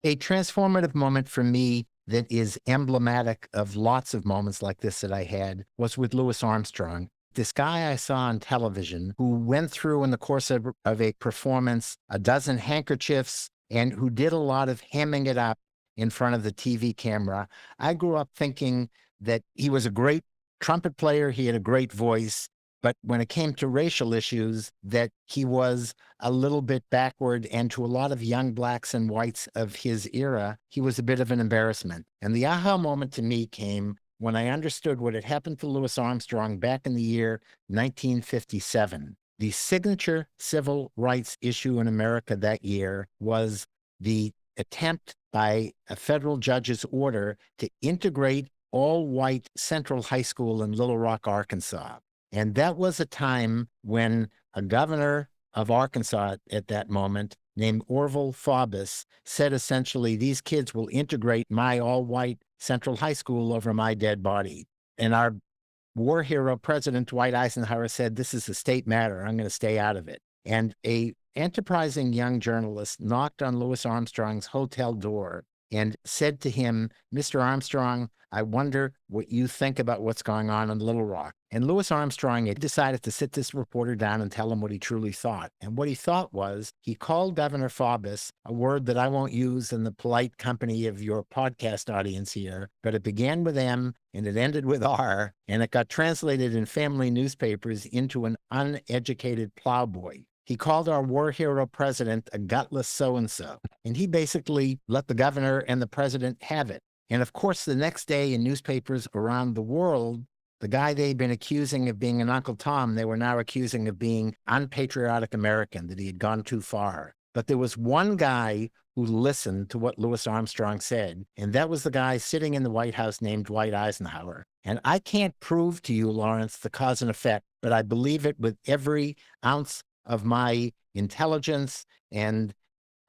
A transformative moment for me that is emblematic of lots of moments like this that I had was with Louis Armstrong. This guy I saw on television who went through in the course of a performance a dozen handkerchiefs and who did a lot of hamming it up in front of the TV camera. I grew up thinking that he was a great trumpet player, he had a great voice, but when it came to racial issues, that he was a little bit backward, and to a lot of young blacks and whites of his era, he was a bit of an embarrassment. And the aha moment to me came when I understood what had happened to Louis Armstrong back in the year 1957. The signature civil rights issue in America that year was the attempt by a federal judge's order to integrate all white Central High School in Little Rock, Arkansas. And that was a time when a governor of Arkansas at that moment, named Orval Faubus, said essentially, these kids will integrate my all-white Central High School over my dead body. And our war hero, President Dwight Eisenhower, said, this is a state matter. I'm going to stay out of it. And a enterprising young journalist knocked on Louis Armstrong's hotel door and said to him, Mr. Armstrong, I wonder what you think about what's going on in Little Rock. And Louis Armstrong had decided to sit this reporter down and tell him what he truly thought. And what he thought was, he called Governor Faubus, a word that I won't use in the polite company of your podcast audience here, but it began with M and it ended with R, and it got translated in family newspapers into an uneducated plowboy. He called our war hero president a gutless so-and-so, and he basically let the governor and the president have it. And of course, the next day in newspapers around the world, the guy they'd been accusing of being an Uncle Tom, they were now accusing of being unpatriotic American, that he had gone too far. But there was one guy who listened to what Louis Armstrong said, and that was the guy sitting in the White House named Dwight Eisenhower. And I can't prove to you, Lawrence, the cause and effect, but I believe it with every ounce of my intelligence and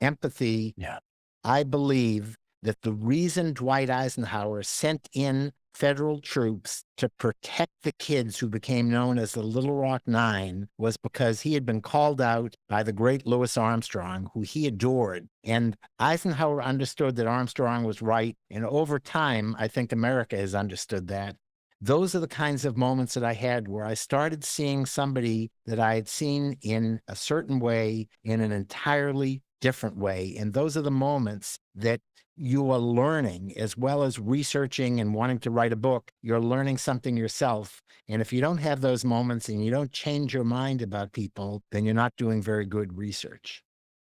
empathy. Yeah. I believe that the reason Dwight Eisenhower sent in federal troops to protect the kids who became known as the Little Rock Nine was because he had been called out by the great Louis Armstrong, who he adored. And Eisenhower understood that Armstrong was right. And over time, I think America has understood that. Those are the kinds of moments that I had where I started seeing somebody that I had seen in a certain way in an entirely different way. And those are the moments that you are learning, as well as researching and wanting to write a book. You're learning something yourself. And if you don't have those moments and you don't change your mind about people, then you're not doing very good research.